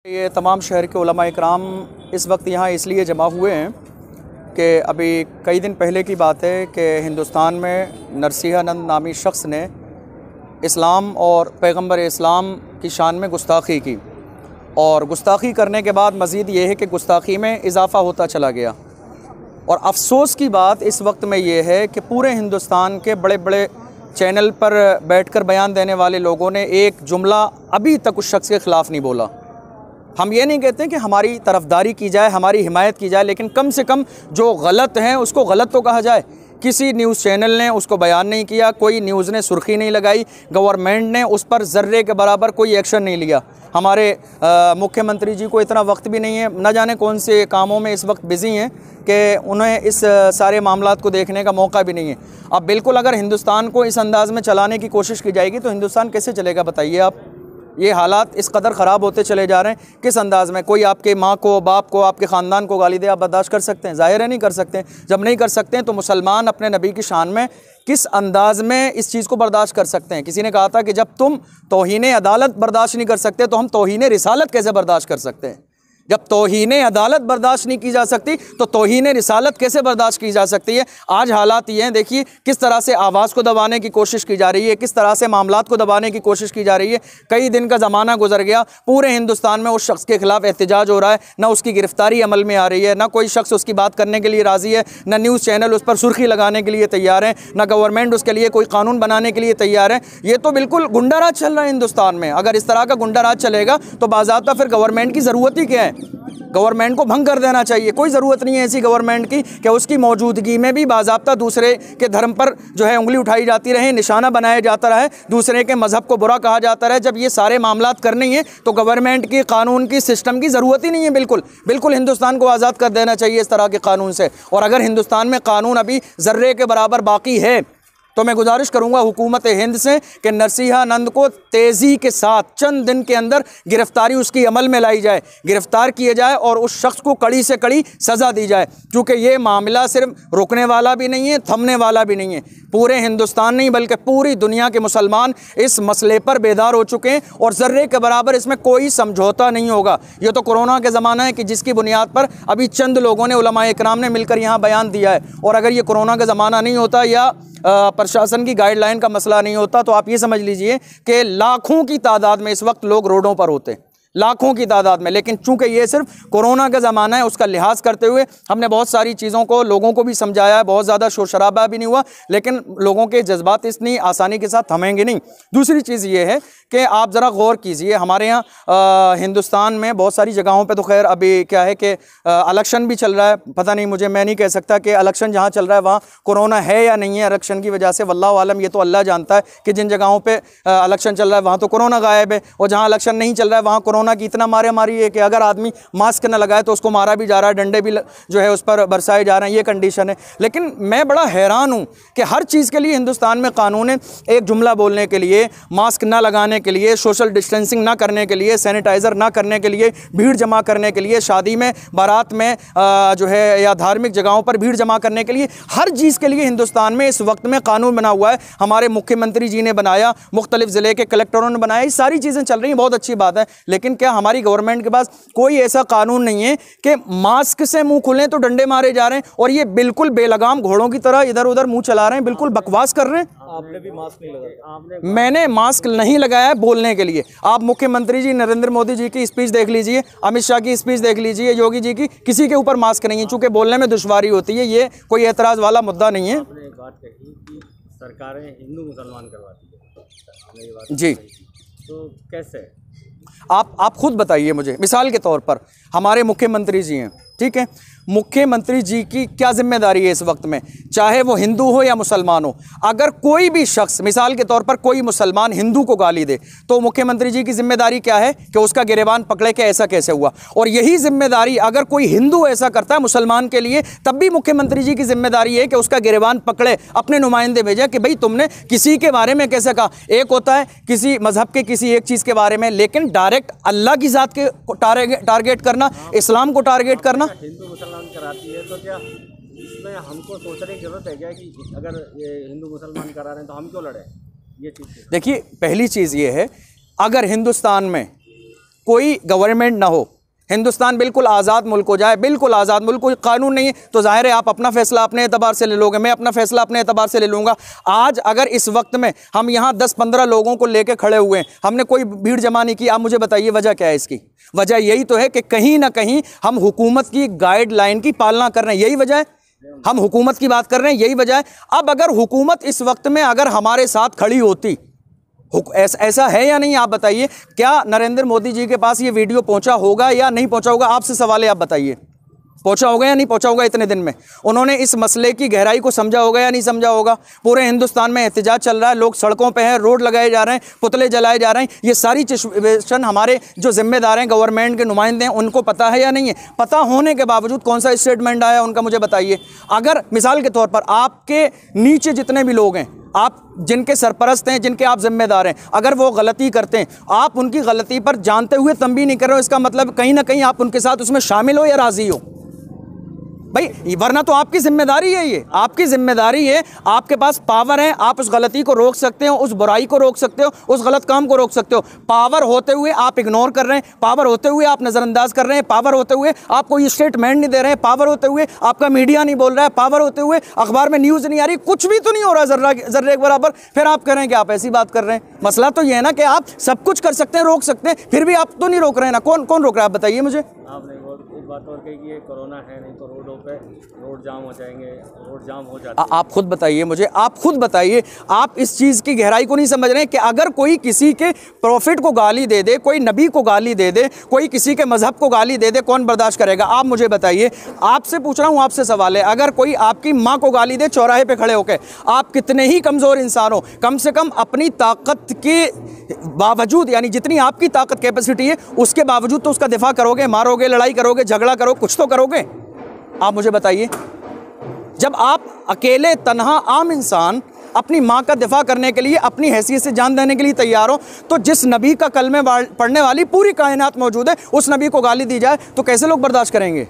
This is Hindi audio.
ये तमाम शहर के उलमा इकराम इस वक्त यहाँ इसलिए जमा हुए हैं कि अभी कई दिन पहले की बात है कि हिंदुस्तान में नरसिंहानंद नामी शख्स ने इस्लाम और पैगंबर इस्लाम की शान में गुस्ताखी की और गुस्ताखी करने के बाद मज़ीद ये है कि गुस्ताखी में इजाफ़ा होता चला गया। और अफसोस की बात इस वक्त में ये है कि पूरे हिंदुस्तान के बड़े बड़े चैनल पर बैठकर बयान देने वाले लोगों ने एक जुमला अभी तक उस शख्स के ख़िलाफ़ नहीं बोला। हम ये नहीं कहते कि हमारी तरफदारी की जाए, हमारी हिमायत की जाए, लेकिन कम से कम जो गलत हैं उसको गलत तो कहा जाए। किसी न्यूज़ चैनल ने उसको बयान नहीं किया, कोई न्यूज़ ने सुर्खी नहीं लगाई, गवर्नमेंट ने उस पर ज़र्रे के बराबर कोई एक्शन नहीं लिया। हमारे मुख्यमंत्री जी को इतना वक्त भी नहीं है, न जाने कौन से कामों में इस वक्त बिज़ी हैं कि उन्हें इस सारे मामलात को देखने का मौका भी नहीं है। अब बिल्कुल अगर हिंदुस्तान को इस अंदाज़ में चलाने की कोशिश की जाएगी तो हिंदुस्तान कैसे चलेगा बताइए आप। ये हालात इस कदर ख़राब होते चले जा रहे हैं। किस अंदाज़ में कोई आपके माँ को, बाप को, आपके ख़ानदान को गाली दे, आप बर्दाश्त कर सकते हैं? ज़ाहिर है नहीं कर सकते। जब नहीं कर सकते हैं तो मुसलमान अपने नबी की शान में किस अंदाज़ में इस चीज़ को बर्दाश्त कर सकते हैं? किसी ने कहा था कि जब तुम तौहीन अदालत बर्दाश्त नहीं कर सकते तो हम तौहीन रिसालत कैसे बर्दाश्त कर सकते हैं? जब तौहीन अदालत बर्दाश्त नहीं की जा सकती तो तौहीन रिसालत कैसे बर्दाश्त की जा सकती है? आज हालात ये हैं, देखिए किस तरह से आवाज़ को दबाने की कोशिश की जा रही है, किस तरह से मामलात को दबाने की कोशिश की जा रही है। कई दिन का ज़माना गुजर गया, पूरे हिंदुस्तान में उस शख्स के ख़िलाफ़ एहतजाज हो रहा है, ना उसकी गिरफ्तारी अमल में आ रही है, ना कोई शख्स उसकी बात करने के लिए राज़ी है, ना न्यूज़ चैनल उस पर सुर्खी लगाने के लिए तैयार है, ना गवर्नमेंट उसके लिए कोई कानून बनाने के लिए तैयार है। ये तो बिल्कुल गुंडा राज चल रहा है हिंदुस्तान में। अगर इस तरह का गुंडा राज चलेगा तो बाज़ाब्ता फिर गवर्नमेंट की ज़रूरत ही क्या है? गवर्नमेंट को भंग कर देना चाहिए। कोई ज़रूरत नहीं है ऐसी गवर्नमेंट की कि उसकी मौजूदगी में भी बाज़ाब्ता दूसरे के धर्म पर जो है उंगली उठाई जाती रहे, निशाना बनाया जाता रहे, दूसरे के मज़हब को बुरा कहा जाता रहे। जब ये सारे मामलात करने हैं तो गवर्नमेंट की, कानून की, सिस्टम की ज़रूरत ही नहीं है। बिल्कुल हिंदुस्तान को आज़ाद कर देना चाहिए इस तरह के कानून से। और अगर हिंदुस्तान में कानून अभी ज़र्रे के बराबर बाकी है तो मैं गुजारिश करूंगा हुकूमत हिंद से कि नरसिंहानंद को तेज़ी के साथ चंद दिन के अंदर गिरफ्तारी उसकी अमल में लाई जाए, गिरफ्तार किए जाए और उस शख्स को कड़ी से कड़ी सज़ा दी जाए। क्योंकि ये मामला सिर्फ रुकने वाला भी नहीं है, थमने वाला भी नहीं है। पूरे हिंदुस्तान नहीं बल्कि पूरी दुनिया के मुसलमान इस मसले पर बेदार हो चुके हैं और ज़र्रे के बराबर इसमें कोई समझौता नहीं होगा। ये तो कोरोना के ज़माना है कि जिसकी बुनियाद पर अभी चंद लोगों ने, उलमाए इकराम ने मिलकर यहाँ बयान दिया है। और अगर ये कोरोना का ज़माना नहीं होता या प्रशासन की गाइडलाइन का मसला नहीं होता तो आप ये समझ लीजिए कि लाखों की तादाद में इस वक्त लोग रोडों पर होते, लाखों की तादाद में। लेकिन चूंकि ये सिर्फ कोरोना का ज़माना है, उसका लिहाज करते हुए हमने बहुत सारी चीज़ों को लोगों को भी समझाया है। बहुत ज़्यादा शोर शराबा भी नहीं हुआ, लेकिन लोगों के जज्बात इतनी आसानी के साथ थमेंगे नहीं। दूसरी चीज़ ये है कि आप ज़रा गौर कीजिए, हमारे यहाँ हिंदुस्तान में बहुत सारी जगहों पे तो खैर अभी क्या है कि इलेक्शन भी चल रहा है। पता नहीं, मुझे, मैं नहीं कह सकता कि इलेक्शन जहाँ चल रहा है वहाँ कोरोना है या नहीं है इलेक्शन की वजह से। वल्लाहु आलम, ये तो अल्लाह जानता है कि जिन जगहों पे इलेक्शन चल रहा है वहाँ तो कोरोना गायब है, और जहाँ इलेक्शन नहीं चल रहा है वहाँ कोरोना की इतना मारे मारी है कि अगर आदमी मास्क न लगाए तो उसको मारा भी जा रहा है, डंडे भी जो है उस पर बरसाए जा रहे हैं। ये कंडीशन है। लेकिन मैं बड़ा हैरान हूँ कि हर चीज़ के लिए हिंदुस्तान में कानून है। एक जुमला बोलने के लिए, मास्क ना लगाने के लिए, सोशल डिस्टेंसिंग ना करने के लिए, सैनिटाइज़र ना करने के लिए, भीड़ जमा करने के लिए, शादी में, बारात में जो है या धार्मिक जगहों पर भीड़ जमा करने के लिए, हर चीज़ के लिए हिंदुस्तान में इस वक्त में कानून बना हुआ है। हमारे मुख्यमंत्री जी ने बनाया, मुख्तलिफ ज़िले के कलेक्टरों ने बनाया, ये सारी चीज़ें चल रही हैं, बहुत अच्छी बात है। लेकिन क्या हमारी गवर्नमेंट के पास कोई ऐसा कानून नहीं है कि मास्क से मुंह खुलें तो डंडे मारे जा रहे हैं और ये बिल्कुल बेलगाम घोड़ों की तरह इधर उधर मुंह चला रहे हैं, बिल्कुल बकवास कर रहे हैं। आपने भी मास्क नहीं लगाया? मैंने मास्क नहीं लगाया है बोलने के लिए। आप मुख्यमंत्री जी नरेंद्र मोदी जी की स्पीच देख लीजिए, अमित शाह की स्पीच देख लीजिए, योगी जी की, किसी के ऊपर मास्क नहीं है, चूंकि बोलने में दुश्वारी होती है। ये कोई एतराज़ वाला मुद्दा नहीं है। आपने एक बात कही कि सरकारें हिंदू मुसलमान करवाती है, ये बात जी, तो कैसे? आप खुद बताइए मुझे। मिसाल के तौर पर हमारे मुख्यमंत्री जी हैं, ठीक है, मुख्यमंत्री जी की क्या जिम्मेदारी है इस वक्त में, चाहे वो हिंदू हो या मुसलमान हो। अगर कोई भी शख्स, मिसाल के तौर पर कोई मुसलमान हिंदू को गाली दे तो मुख्यमंत्री जी की जिम्मेदारी क्या है कि उसका गिरेबान पकड़े कि ऐसा कैसे हुआ। और यही जिम्मेदारी अगर कोई हिंदू ऐसा करता है मुसलमान के लिए, तब भी मुख्यमंत्री जी की जिम्मेदारी है कि उसका गिरेबान पकड़े, अपने नुमाइंदे भेजे कि भाई तुमने किसी के बारे में कैसे कहा। एक होता है किसी मजहब के किसी एक चीज़ के बारे में, लेकिन डायरेक्ट अल्लाह की ज़ात के टारगेट करना, इस्लाम को टारगेट करना। हिंदू मुसलमान कराती है तो क्या इसमें हमको सोचने की जरूरत है क्या कि अगर ये हिंदू मुसलमान करा रहे हैं तो हम क्यों लड़े? ये चीज़ देखिए, पहली चीज़ ये है, अगर हिंदुस्तान में कोई गवर्नमेंट ना हो, हिंदुस्तान बिल्कुल आज़ाद मुल्क हो जाए, बिल्कुल आज़ाद मुल्क, कोई कानून नहीं है, तो जाहिर है आप अपना फैसला अपने एतबार से ले लोगे, मैं अपना फैसला अपने एतबार से ले लूँगा। आज अगर इस वक्त में हम यहाँ 10-15 लोगों को लेके खड़े हुए हैं, हमने कोई भीड़ जमा नहीं की, आप मुझे बताइए वजह क्या है इसकी? वजह यही तो है कि कहीं ना कहीं हम हुकूमत की गाइडलाइन की पालना कर रहे हैं, यही वजह है। हम हुकूमत की बात कर रहे हैं, यही वजह है। अब अगर हुकूमत इस वक्त में अगर हमारे साथ खड़ी होती, ऐसा है या नहीं, आप बताइए, क्या नरेंद्र मोदी जी के पास ये वीडियो पहुंचा होगा या नहीं पहुंचा होगा? आपसे सवाल है, आप बताइए, पहुंचा होगा या नहीं पहुंचा होगा? इतने दिन में उन्होंने इस मसले की गहराई को समझा होगा या नहीं समझा होगा? पूरे हिंदुस्तान में एहतजाज चल रहा है, लोग सड़कों पे हैं, रोड लगाए जा रहे हैं, पुतले जलाए जा रहे हैं, ये सारी सिचुएशन हमारे जो जिम्मेदार हैं, गवर्नमेंट के नुमाइंदे हैं, उनको पता है या नहीं है? पता होने के बावजूद कौन सा स्टेटमेंट आया उनका, मुझे बताइए। अगर मिसाल के तौर पर आपके नीचे जितने भी लोग हैं, आप जिनके सरपरस्त हैं, जिनके आप जिम्मेदार हैं, अगर वो गलती करते हैं, आप उनकी गलती पर जानते हुए तंबीह नहीं कर रहे हो, इसका मतलब कहीं ना कहीं आप उनके साथ उसमें शामिल हो या राजी हो भाई, वरना तो आपकी जिम्मेदारी है, ये आपकी जिम्मेदारी है, आपके पास पावर है, आप उस गलती को रोक सकते हो, उस बुराई को रोक सकते हो, उस गलत काम को रोक सकते हो। पावर होते हुए आप इग्नोर कर रहे हैं, पावर होते हुए आप नज़रअंदाज कर रहे हैं, पावर होते हुए आप कोई स्टेटमेंट नहीं दे रहे हैं, पावर होते हुए आपका मीडिया नहीं बोल रहा है, पावर होते हुए अखबार में न्यूज़ नहीं आ रही, कुछ भी तो नहीं हो रहा जर्रे के बराबर, फिर आप कह रहे हैं कि आप ऐसी बात कर रहे हैं। मसला तो ये है ना कि आप सब कुछ कर सकते हैं, रोक सकते हैं, फिर भी आप तो नहीं रोक रहे हैं ना। कौन कौन रोक रहा है, आप बताइए मुझे। आपने एक बात और कही कि ये कोरोना है, नहीं तो रोडों पे रोड जाम हो जाएंगे, रोड जाम हो जाते हैं। आप खुद बताइए मुझे, आप खुद बताइए, आप इस चीज़ की गहराई को नहीं समझ रहे हैं कि अगर कोई किसी के प्रॉफिट को गाली दे दे, कोई नबी को गाली दे दे, कोई किसी के मजहब को गाली दे दे, कौन बर्दाश्त करेगा? आप मुझे बताइए, आपसे पूछ रहा हूँ, आपसे सवाल है, अगर कोई आपकी माँ को गाली दे चौराहे पे खड़े होकर, आप कितने ही कमज़ोर इंसान हो, कम से कम अपनी ताकत के बावजूद, यानी जितनी आपकी ताकत कैपेसिटी है उसके बावजूद तो उसका दिफा करोगे, मारोगे, लड़ाई करोगे, झगड़ा करो, कुछ तो करोगे। आप मुझे बताइए, जब आप अकेले तन्हा आम इंसान अपनी माँ का दिफा करने के लिए, अपनी हैसियत से जान देने के लिए तैयार हो, तो जिस नबी का कलमे पढ़ने वाली पूरी कायनात मौजूद है, उस नबी को गाली दी जाए तो कैसे लोग बर्दाश्त करेंगे?